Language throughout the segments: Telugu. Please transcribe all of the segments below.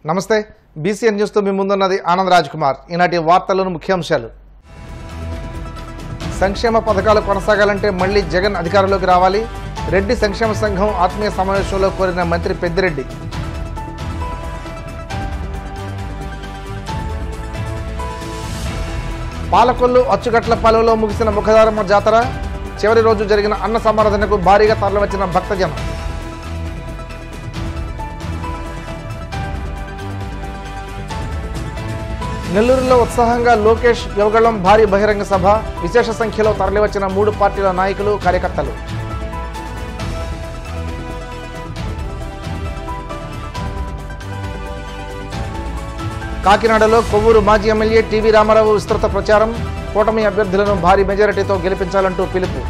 నమస్తే బీసీఎన్ న్యూస్ తో మీ ముందున్నది ఆనంద్ రాజ్ కుమార్. ఈనాటి వార్తల్లోని ముఖ్యాంశాలు. సంక్షేమ పథకాలు కొనసాగాలంటే మళ్లీ జగన్ అధికారంలోకి రావాలి. రెడ్డి సంక్షేమ సంఘం ఆత్మీయ సమావేశంలో కోరిన మంత్రి పెద్దిరెడ్డి. పాలకొల్లు అచ్చుగట్లపాలెంలో ముగిసిన ముఖదారమ్మ జాతర. చివరి రోజు జరిగిన అన్న సమారాధనకు భారీగా తరలివచ్చిన భక్తజనం. నెల్లూరులో ఉత్సాహంగా లోకేష్ యువగళం భారీ బహిరంగ సభ. విశేష సంఖ్యలో తరలివచ్చిన 3 పార్టీల నాయకులు, కార్యకర్తలు. కాకినాడలో కొవ్వూరు మాజీ ఎమ్మెల్యే టీవీ రామారావు విస్తృత ప్రచారం. కూటమి అభ్యర్థులను భారీ మెజారిటీతో గెలిపించాలంటూ పిలుపు.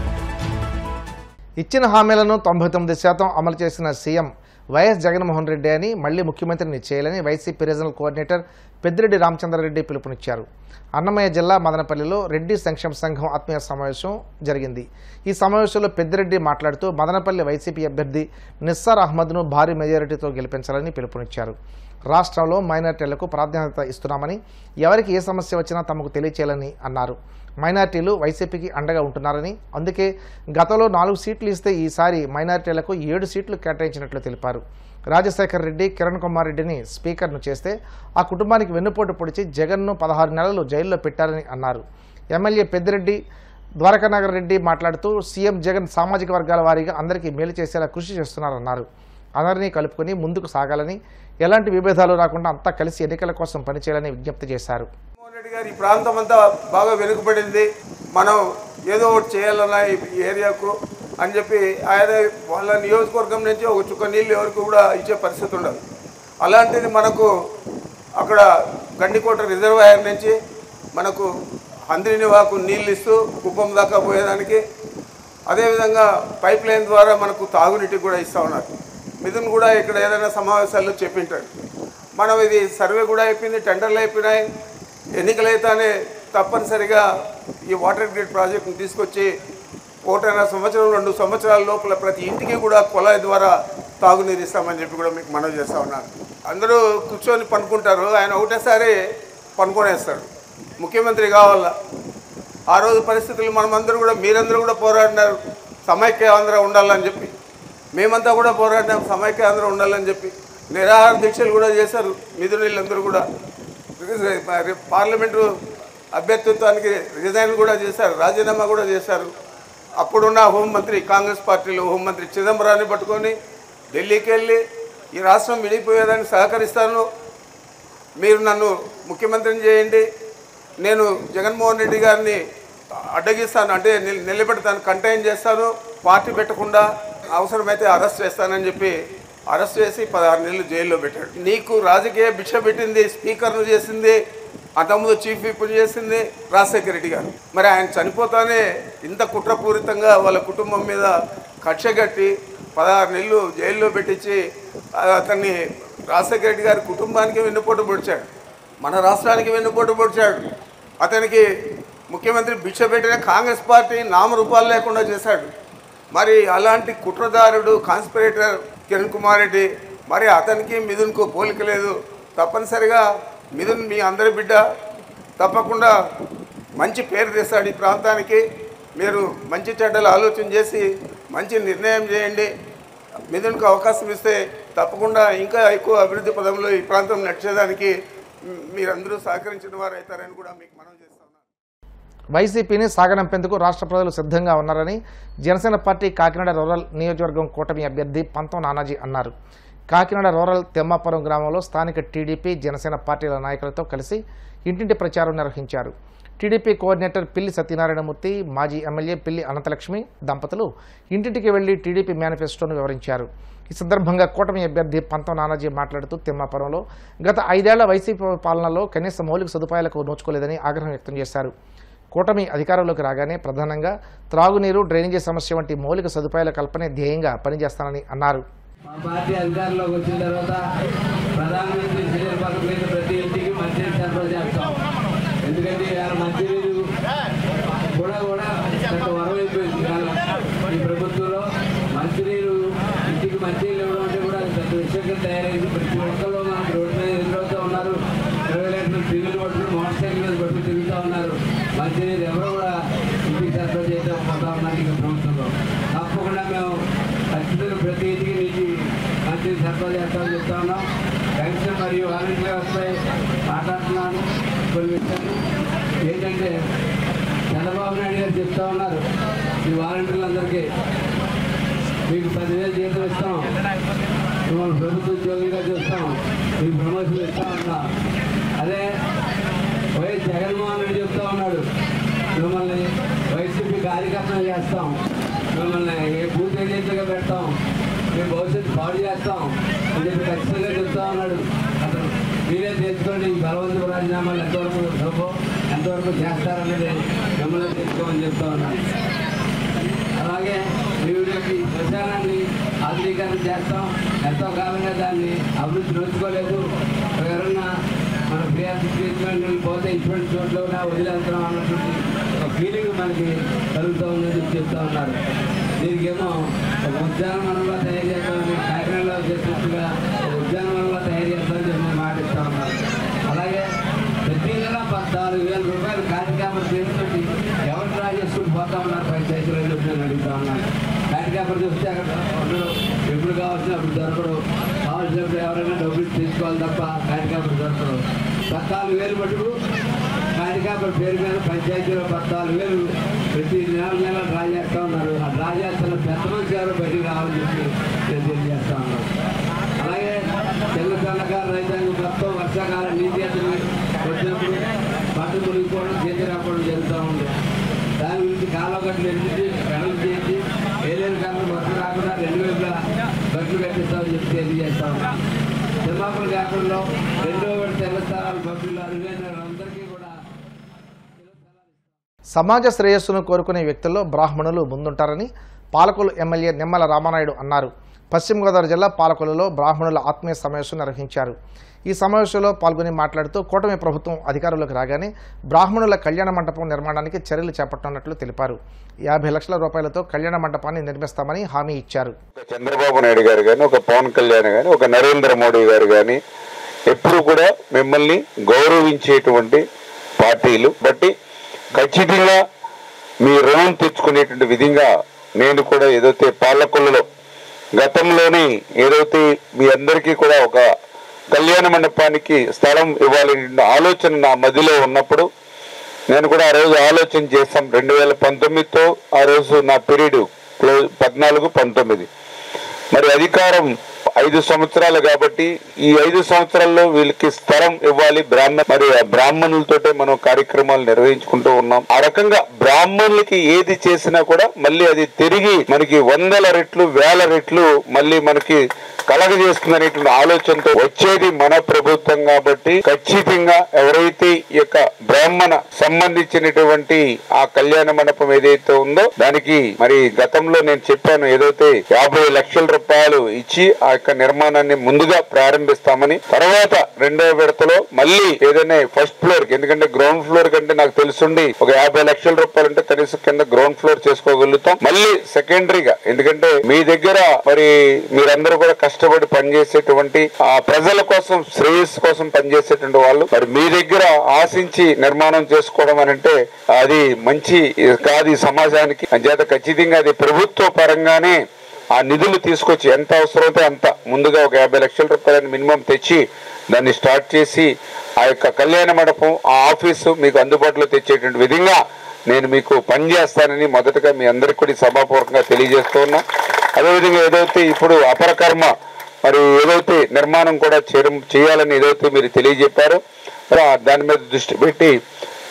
ఇచ్చిన హామీలను 99% అమలు చేసిన సీఎం వైఎస్ జగన్మోహన్ రెడ్డి అని మళ్లీ ముఖ్యమంత్రిని చేయాలని YCP regional coordinator Peddireddy Ramachandra Reddy పిలుపునిచ్చారు. అన్నమయ్య జిల్లా మదనపల్లిలో రెడ్డి సంక్షేమ సంఘం ఆత్మీయ సమావేశం జరిగింది. ఈ సమావేశంలో పెద్దిరెడ్డి మాట్లాడుతూ మదనపల్లి వైసీపీ అభ్యర్థి నిస్సార్ అహ్మద్ను భారీ మెజారిటీతో గెలిపించాలని పిలుపునిచ్చారు. రాష్ట్రంలో మైనార్టీలకు ప్రాధాన్యత ఇస్తున్నామని, ఎవరికి ఏ సమస్య వచ్చినా తమకు తెలియచేయాలని అన్నారు. మైనార్టీలు వైసీపీకి అండగా ఉంటున్నారని, అందుకే గతంలో 4 సీట్లు ఇస్తే ఈసారి మైనార్టీలకు 7 సీట్లు కేటాయించినట్లు తెలిపారు. రాజశేఖర్ రెడ్డి, కిరణ్ కుమార్ రెడ్డిని స్పీకర్ను చేస్తే ఆ కుటుంబానికి వెన్నుపోటు పొడిచి జగన్ను 16 నెలలు జైల్లో పెట్టారని అన్నారు. ఎమ్మెల్యే పెద్దిరెడ్డి ద్వారకానగర్ రెడ్డి మాట్లాడుతూ సీఎం జగన్ సామాజిక వర్గాల వారీగా అందరికీ మేలు చేసేలా కృషి చేస్తున్నారన్నారు. అందరినీ కలుపుకొని ముందుకు సాగాలని, ఎలాంటి విభేదాలు రాకుండా అంతా కలిసి ఎన్నికల కోసం పనిచేయాలని విజ్ఞప్తి చేశారు. రెడ్డి గారు ఈ ప్రాంతం అంతా బాగా వెనుకబడింది, మనం ఏదో ఒకటి చేయాలన్నా ఈ ఏరియాకు అని చెప్పి ఆయన వాళ్ళ నియోజకవర్గం నుంచి ఒక చుక్క నీళ్ళు ఎవరికి కూడా ఇచ్చే పరిస్థితి ఉండదు. అలాంటిది మనకు అక్కడ గండికోట రిజర్వాయర్ నుంచి మనకు హంద్రినివాకు నీళ్ళు ఇస్తూ కుప్పం దాకా పోయేదానికి, అదేవిధంగా పైప్ లైన్ ద్వారా మనకు తాగునీటికి కూడా ఇస్తూ ఉన్నారు. మిథున్ కూడా ఇక్కడ ఏదైనా సమావేశాల్లో చెప్పింటాడు. మనం ఇది సర్వే కూడా అయిపోయింది, టెండర్లు అయిపోయినాయి. ఎన్నికలైతేనే తప్పనిసరిగా ఈ వాటర్ గ్రిడ్ ప్రాజెక్టును తీసుకొచ్చి 1.5 సంవత్సరం 2 సంవత్సరాల లోపల ప్రతి ఇంటికి కూడా కుళాయి ద్వారా తాగునీరు ఇస్తామని చెప్పి కూడా మీకు మనవి చేస్తూ ఉన్నాను. అందరూ కూర్చొని పనుకుంటారు, ఆయన ఒకటేసారి పనుకొనేస్తాడు. ముఖ్యమంత్రి కావాలా. ఆ రోజు పరిస్థితులు మనమందరూ కూడా, మీరందరూ కూడా పోరాడినారు సమైక్య ఆంధ్ర ఉండాలని చెప్పి, మేమంతా కూడా పోరాడినాం సమైక్య ఆంధ్ర ఉండాలని చెప్పి. నిరాహార దీక్షలు కూడా చేశారు మిథునీళ్ళందరూ కూడా. పార్లమెంటు అభ్యర్థిత్వానికి రిజైన్ కూడా చేశారు, రాజీనామా కూడా చేశారు. అప్పుడున్న హోంమంత్రి, కాంగ్రెస్ పార్టీలో హోంమంత్రి చిదంబరాన్ని పట్టుకొని ఢిల్లీకి వెళ్ళి ఈ రాష్ట్రం విడిపోయేదాన్ని సహకరిస్తాను, మీరు నన్ను ముఖ్యమంత్రిని చేయండి, నేను జగన్మోహన్ రెడ్డి గారిని అడ్డగిస్తాను, అంటే నిలబెడతాను, కంటైన్ చేస్తాను, పార్టీ పెట్టకుండా అవసరమైతే అరెస్ట్ చేస్తానని చెప్పి అరెస్ట్ చేసి 16 నెలలు జైల్లో పెట్టాడు. నీకు రాజకీయ భిక్ష పెట్టింది, స్పీకర్ను చేసింది, అంతకుముందు చీఫ్ విప్ చేసింది రాజశేఖర రెడ్డి గారు. మరి ఆయన చనిపోతానే ఇంత కుట్రపూరితంగా వాళ్ళ కుటుంబం మీద కక్ష కట్టి 16 నెలలు జైల్లో పెట్టించి అతన్ని రాజశేఖర రెడ్డి గారి కుటుంబానికి వెన్నుపోటు పొడిచాడు, మన రాష్ట్రానికి వెన్నుపోటు పొడిచాడు. అతనికి ముఖ్యమంత్రి భిక్ష పెట్టిన కాంగ్రెస్ పార్టీ నామరూపాలు లేకుండా చేశాడు. మరి అలాంటి కుట్రదారుడు కాన్స్పిరేటర్ కిరణ్ కుమార్ రెడ్డి, మరి అతనికి మిథున్కు పోలిక లేదు. తప్పనిసరిగా మిథున్ మీ అందరి బిడ్డ, తప్పకుండా మంచి పేరు తెస్తాడు ఈ ప్రాంతానికి. మీరు మంచి చెడ్డలు ఆలోచన చేసి మంచి నిర్ణయం చేయండి. మిథున్కు అవకాశం ఇస్తే తప్పకుండా ఇంకా ఎక్కువ అభివృద్ధి పదంలో ఈ ప్రాంతం నడిచేదానికి మీరందరూ సహకరించిన వారు అవుతారని కూడా మీకు మనం చేస్తాం. వైసీపీని సాగనంపేందుకు రాష్ట్ర ప్రజలు సిద్ధంగా ఉన్నారని జనసేన పార్టీ కాకినాడ రూరల్ నియోజకవర్గం కూటమి అభ్యర్థి పంతం నానాజీ అన్నారు. కాకినాడ రూరల్ తెమ్మాపురం గ్రామంలో స్థానిక టీడీపీ, జనసేన పార్టీల నాయకులతో కలిసి ఇంటింటి ప్రచారం నిర్వహించారు. టీడీపీ కోఆర్డినేటర్ పిల్లి సత్యనారాయణమూర్తి, మాజీ ఎమ్మెల్యే పిల్లి అనంతలక్ష్మి దంపతులు ఇంటింటికి వెళ్లి టీడీపీ మేనిఫెస్టోను వివరించారు. ఈ సందర్భంగా కూటమి అభ్యర్థి పంతం నానాజీ మాట్లాడుతూ తెమ్మాపురంలో గత 5 ఏళ్ల వైసీపీ పాలనలో కనీస మౌలిక సదుపాయాలకు నోచుకోలేదని ఆగ్రహం వ్యక్తం చేశారు. కూటమి అధికారంలోకి రాగానే ప్రధానంగా త్రాగునీరు, డ్రైనేజీ సమస్య వంటి మౌలిక సదుపాయాల కల్పనే ధ్యేయంగా పనిచేస్తానని అన్నారు. మా పార్టీ అధికారంలోకి వచ్చిన తర్వాత ప్రధానమంత్రి ప్రతి ఇంటికి మంచినీరు సరఫరా చేస్తాం. ఎందుకంటే మంచినీరు కూడా వరవైపోయింది. ఈ ప్రభుత్వంలో మంచినీరు ఇంటికి మంచినీళ్ళు ఇవ్వడం అంటే కూడా పెద్ద విషయంగా తయారైంది. ప్రతి ఒక్కరు మనం రోడ్డు మీద చేస్తామని చెప్తా ఉన్నాం. పెన్షన్ మరియు వాలంటీర్ వ్యవస్థపై మాట్లాడుతున్నాను. కొన్ని విషయాలు ఏంటంటే చంద్రబాబు నాయుడు గారు చెప్తా ఉన్నారు, ఈ వాలంటీర్లందరికీ మీకు 10,000 జీతం ఇస్తాం, మిమ్మల్ని ప్రభుత్వ ఉద్యోగులుగా చూస్తాం, మీకు ప్రమోషన్ ఇస్తామన్నా. అదే వైఎస్ జగన్మోహన్ రెడ్డి చెప్తా ఉన్నాడు, మిమ్మల్ని వైసీపీ కార్యకర్తలు చేస్తాం, మిమ్మల్ని బూత్ ఏజెంట్లుగా పెడతాం, మీ భవిష్యత్తు పాడు చేస్తాం అని చెప్పి ఖచ్చితంగా చెప్తా ఉన్నాడు. అతను మీరే తెలుసుకోండి, ఈ బలవంతపు రాజీనామాలు ఎంతవరకు సభో ఎంతవరకు చేస్తారనేది మిమ్మల్ని తెలుసుకోమని చెప్తా ఉన్నాడు. అలాగే వీడికి శ్మశానాన్ని ఆధునీకరణ చేస్తాం, ఎంతో కాలంగా దాన్ని అభివృద్ధి నోచుకోలేదు. ఎవరన్నా మన ప్రియాసి ట్రీట్మెంట్ పోతే ఇటువంటి చోట్ల కూడా వదిలేస్తున్నాం అన్నటువంటి ఒక ఫీలింగ్ మనకి కలుగుతూ ఉందని చెప్తా ఉన్నారు. దీనికేమో ఒక ఉద్యానవనంలో తయారు చేస్తామని కాకినాడలో చేసినట్టుగా ఒక ఉద్యానవనంలో తయారు చేస్తామని చెప్పి మాటిస్తూ ఉన్నారు. అలాగే ప్రతి నెల 14,000 రూపాయలు కార్యక్రమం చేసినట్టు ఎవరు డ్రా చేసుకుంటూ పోతా ఉన్నారు పంచాయతీలో చెప్పి నేను అడుగుతా ఉన్నాను. కార్యక్రమం చూస్తే అక్కడ ఎప్పుడు కావాల్సిన అప్పుడు దొరకడు, కావాల్సినప్పుడు ఎవరైనా డబ్బులు తీసుకోవాలి తప్ప కార్యక్రమం దొరకడు. 14,000 మటుకు కార్యక్రమం పేరు మీద పంచాయతీలో 14,000 ప్రతి నెల డ్రా చేస్తూ ఉన్నారు. ఆ డ్రా చేస్తున్న పెద్ద మనిషి ఎవరు బయటికి రావాలని చెప్పి నేను తెలియజేస్తా ఉన్నాను. అలాగే చిన్న సన్నకారు రైతాంగం మొత్తం వర్షాకాలం నీటి ఎత్తులు వచ్చినప్పుడు పంట మునిగిపోవడం, చేతి రాకపోవడం జరుగుతూ ఉంది. దాని గురించి కాలువగట్లు ఎత్తి వెడలు చేసి ఏలేరు కాలం వర్షం రాకుండా 2 వైపులా గట్లు కట్టిస్తామని చెప్పి తెలియజేస్తా ఉన్నాం. తిమ్మాపుల కాకుండా 2వ విడత ఇళ్ల స్థలాలు పంపిణీలో అర్హులైన అందరికీ కూడా సమాజ శ్రేయస్సును కోరుకునే వ్యక్తుల్లో బ్రాహ్మణులు ముందుంటారని పాలకొల్లు ఎమ్మెల్యే నిమ్మల రామానాయుడు అన్నారు. పశ్చిమ గోదావరి జిల్లా పాలకొల్లులో బ్రాహ్మణుల ఆత్మీయ సమావేశం నిర్వహించారు. ఈ సమావేశంలో పాల్గొని మాట్లాడుతూ కూటమి ప్రభుత్వం అధికారంలోకి రాగానే బ్రాహ్మణుల కళ్యాణ మండపం నిర్మాణానికి చర్యలు చేపట్టనున్నట్లు తెలిపారు. 50 లక్షల రూపాయలతో కళ్యాణ మండపాన్ని నిర్మిస్తామని హామీ ఇచ్చారు. చంద్రబాబు నాయుడు గారు కానీ, ఒక పవన్ కళ్యాణ్ కానీ, ఒక నరేంద్ర మోడీ గారు కానీ ఎప్పుడు కూడా మిమ్మల్ని గౌరవించేటువంటి పార్టీలు బట్టి ఖచ్చితంగా మీ రుణం తెచ్చుకునేటువంటి విధంగా నేను కూడా ఏదైతే పాలకొల్లులో గతంలోనే ఏదైతే మీ అందరికీ కూడా ఒక కళ్యాణ మండపానికి స్థలం ఇవ్వాలనే ఆలోచన నా మదిలో ఉన్నప్పుడు నేను కూడా ఆ రోజు ఆలోచన చేశాం. 2019తో ఆ రోజు నా పీరియడ్ 14-19 మరి అధికారం 5 సంవత్సరాలు కాబట్టి ఈ 5 సంవత్సరాల్లో వీళ్ళకి స్థలం ఇవ్వాలి మరి బ్రాహ్మణులతోటే మనం కార్యక్రమాలు నిర్వహించుకుంటూ ఉన్నాం. ఆ రకంగా బ్రాహ్మణులకి ఏది చేసినా కూడా మళ్ళీ అది తిరిగి మనకి 100 రెట్లు 1000 రెట్లు మళ్ళీ మనకి కలగజేస్తుందనేటువంటి ఆలోచనతో వచ్చేది మన ప్రభుత్వం కాబట్టి ఖచ్చితంగా ఎవరైతే ఈ యొక్క బ్రాహ్మణ సంబంధించినటువంటి ఆ కళ్యాణ మండపం ఏదైతే ఉందో దానికి మరి గతంలో నేను చెప్పాను ఏదైతే 50 లక్షల రూపాయలు ఇచ్చి ఆ యొక్క నిర్మాణాన్ని ముందుగా ప్రారంభిస్తామని, తర్వాత 2వ విడతలో మళ్ళీ ఏదైనా ఫస్ట్ ఫ్లోర్ కి, ఎందుకంటే గ్రౌండ్ ఫ్లోర్ కంటే నాకు తెలుసుండి ఒక 50 లక్షల రూపాయలు అంటే కనీసం కింద గ్రౌండ్ ఫ్లోర్ చేసుకోగలుగుతాం. మళ్ళీ సెకండరీగా ఎందుకంటే మీ దగ్గర మరి మీరందరూ కూడా కష్టపడి పనిచేసేటువంటి ఆ ప్రజల కోసం శ్రేయస్సు కోసం పనిచేసేటువంటి వాళ్ళు మరి మీ దగ్గర ఆశించి నిర్మాణం చేసుకోవడం అని అంటే అది మంచి కాదు ఈ సమాజానికి. అంచేత ఖచ్చితంగా అది ప్రభుత్వ పరంగానే ఆ నిధులు తీసుకొచ్చి ఎంత అవసరమైతే అంత ముందుగా ఒక 50 లక్షల రూపాయలని మినిమం తెచ్చి దాన్ని స్టార్ట్ చేసి ఆ యొక్క కళ్యాణ మండపం ఆ ఆఫీసు మీకు అందుబాటులో తెచ్చేటువంటి విధంగా నేను మీకు పనిచేస్తానని మొదటగా మీ అందరికీ కూడా సభాపూర్వకంగా తెలియజేస్తూ ఉన్నా. అదేవిధంగా ఏదైతే ఇప్పుడు అపరకర్మ మరి ఏదైతే నిర్మాణం కూడా చేయాలని ఏదైతే మీరు తెలియజెప్పారో దాని మీద దృష్టి పెట్టి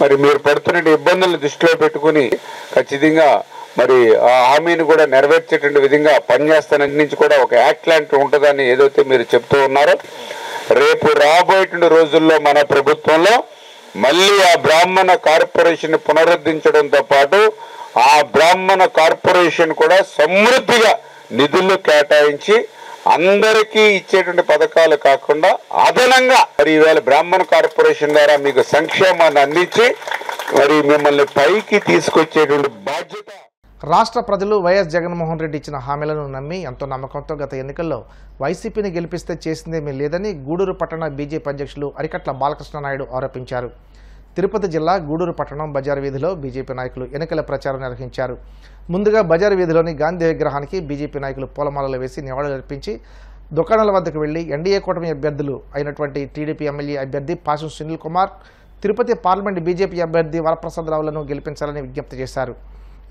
మరి మీరు పడుతున్న ఇబ్బందులను దృష్టిలో పెట్టుకుని ఖచ్చితంగా మరి ఆ హామీని కూడా నెరవేర్చేటువంటి విధంగా పనిచేస్తానని నుంచి కూడా ఒక యాక్ట్ లాంటి ఉంటుందని ఏదైతే మీరు చెప్తూ ఉన్నారో రేపు రాబోయేటువంటి రోజుల్లో మన ప్రభుత్వంలో మళ్ళీ ఆ బ్రాహ్మణ కార్పొరేషన్ పునరుద్ధరించడంతో పాటు ఆ బ్రాహ్మణ కార్పొరేషన్ కూడా సమృద్ధిగా నిధులు కేటాయించి అందరికీ ఇచ్చేటువంటి పథకాలు కాకుండా అదనంగా మరి ఈవేళ బ్రాహ్మణ కార్పొరేషన్ ద్వారా మీకు సంక్షేమాన్ని అందించి మరి మిమ్మల్ని పైకి తీసుకొచ్చేటువంటి బాధ్యత. రాష్ట్ర ప్రజలు వైఎస్ జగన్మోహన్ రెడ్డి ఇచ్చిన హామీలను నమ్మి ఎంతో నమ్మకంతో గత ఎన్నికల్లో వైసీపీని గెలిపిస్తే చేసిందేమీ లేదని గూడూరు పట్టణ బీజేపీ అధ్యక్షులు అరికట్ల బాలకృష్ణనాయుడు ఆరోపించారు. తిరుపతి జిల్లా గూడూరు పట్టణం బజారు వీధిలో బీజేపీ నాయకులు ఎన్నికల ప్రచారం నిర్వహించారు. ముందుగా బజారు వీధిలోని గాంధీ విగ్రహానికి బీజేపీ నాయకులు పూలమాలలు వేసి నివాళులర్పించి దుకాణాల వద్దకు వెళ్లి ఎన్డీఏ కూటమి అభ్యర్థులు అయినటువంటి టీడీపీ ఎమ్మెల్యే అభ్యర్థి పాసం సునీల్ కుమార్, తిరుపతి పార్లమెంట్ బీజేపీ అభ్యర్థి వరప్రసాదరావులను గెలిపించాలని విజ్ఞప్తి చేశారు.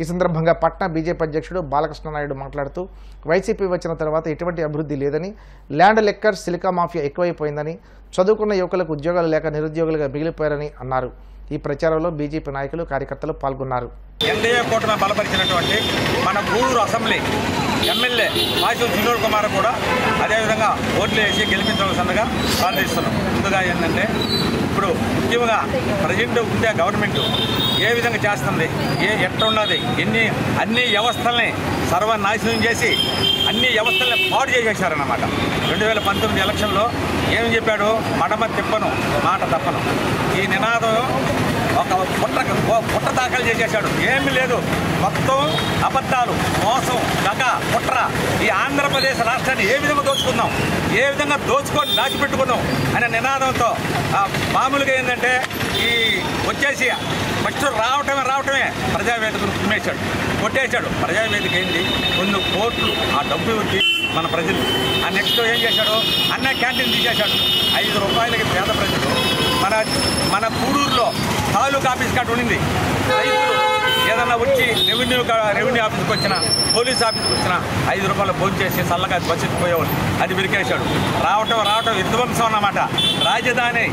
ఈ సందర్భంగా పట్నా బీజేపీ అధ్యక్షుడు బాలకృష్ణనాయుడు మాట్లాడుతూ వైసీపీ వచ్చిన తర్వాత ఎటువంటి అభివృద్ధి లేదని, ల్యాండ్ లెక్కర్ సిలికా మాఫియా ఎక్కువైపోయిందని, చదువుకున్న యువకులకు ఉద్యోగాలు లేక నిరుద్యోగులుగా మిగిలిపోయారని అన్నారు. ఈ ప్రచారంలో బీజేపీ నాయకులు, కార్యకర్తలు పాల్గొన్నారు. ఎన్డీఏ కూటమి బలపరిచినటువంటి మన గూడూరు అసెంబ్లీ ఎమ్మెల్యే పాసం సునీల్ కుమార్ కూడా అదేవిధంగా ఓట్లు వేసి గెలిపించవలసిందిగా ప్రార్థిస్తున్నాం. ముందుగా ఏంటంటే ఇప్పుడు ముఖ్యంగా ప్రజెంట్ ఉండే గవర్నమెంట్ ఏ విధంగా చేస్తుంది, ఎట్లున్నది, అన్ని వ్యవస్థల్ని సర్వనాశనం చేసి అన్ని వ్యవస్థల్ని పాడు చేసేసారన్నమాట. 2019 ఎలక్షన్లో ఏమి చెప్పాడు, మడమ తిప్పను మాట తప్పను, ఈ నినాదం ఒక పుట్ట దాఖలు చేసేసాడు. ఏమీ లేదు, మొత్తం అబద్ధాలు, మోసం, దగ, కుట్ర. ఈ ఆంధ్రప్రదేశ్ రాష్ట్రాన్ని ఏ విధంగా దోచుకుందాం, ఏ విధంగా దోచుకొని దాచిపెట్టుకుందాం అనే నినాదంతో మామూలుగా ఏంటంటే ఈ వచ్చేసి ఫస్ట్ రావటమే ప్రజావేదికను కుమ్మేశాడు, కొట్టేశాడు. ప్రజావేదిక ఏంటి, కొన్ని కోట్లు ఆ డబ్బు వచ్చి మన ప్రజలు. ఆ నెక్స్ట్ ఏం చేశాడు, అన్న క్యాంటీన్ తీసేశాడు. 5 రూపాయలకి పేద ప్రజలు. మన గూడూరులో తాలూకా ఆఫీస్ కార్డు ఉండింది. రైతులు ఏదన్నా వచ్చి రెవెన్యూ ఆఫీస్కి వచ్చినా, పోలీస్ ఆఫీస్కి వచ్చినా 5 రూపాయలు భోజనం చేసి చల్లగా బస్సెత్తిపోయేవాళ్ళు. అది విరికేశాడు. రావటం విధ్వంసం అన్నమాట. రాజధాని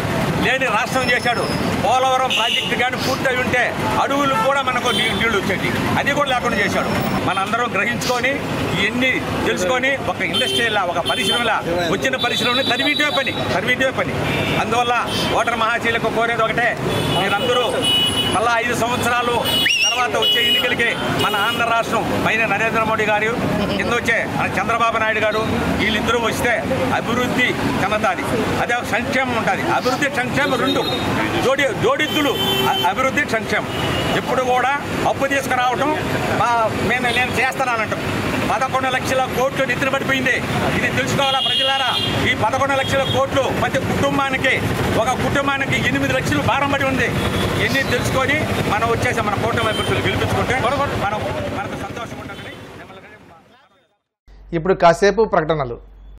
లేని రాష్ట్రం చేశాడు. పోలవరం ప్రాజెక్టు కానీ పూర్తయి ఉంటే అడవులు కూడా మనకు నీళ్లు వచ్చేది, అది కూడా లేకుండా చేశాడు. మనందరం గ్రహించుకొని ఇవన్నీ తెలుసుకొని ఒక ఇండస్ట్రీలా, ఒక పరిశ్రమలా, వచ్చిన పరిశ్రమని తరిమిటే పని. అందువల్ల ఓటర్ మహాశీలకు కోరేది ఒకటే, మీరందరూ మళ్ళా 5 సంవత్సరాలు తర్వాత వచ్చే ఎన్నికలకి మన ఆంధ్ర రాష్ట్రం పైన నరేంద్ర మోడీ గారు, కింద వచ్చే మన చంద్రబాబు నాయుడు గారు, వీళ్ళిద్దరూ వస్తే అభివృద్ధి చెందుతుంది. అదే సంక్షేమం ఉంటుంది. అభివృద్ధి సంక్షేమం 2 జోడిద్దులు, అభివృద్ధి సంక్షేమం. ఎప్పుడు కూడా అప్పు తీసుకురావటం నేను చేస్తానంటాం. 11 లక్షల కోట్లు నిద్ర పడిపోయింది. ఇది తెలుసుకోవాలా ప్రజలారా. ఈ 11 లక్షల కోట్లు ప్రతి కుటుంబానికి, ఒక కుటుంబానికి 8 లక్షలు భారం పడి ఉంది. ఇవన్నీ తెలుసుకొని మనం వచ్చేసి మన కూటమి అభ్యర్థులు గెలిపించుకుంటే మనకు సంతోషం ఉంటుందని. ఇప్పుడు కాసేపు ప్రకటనలు.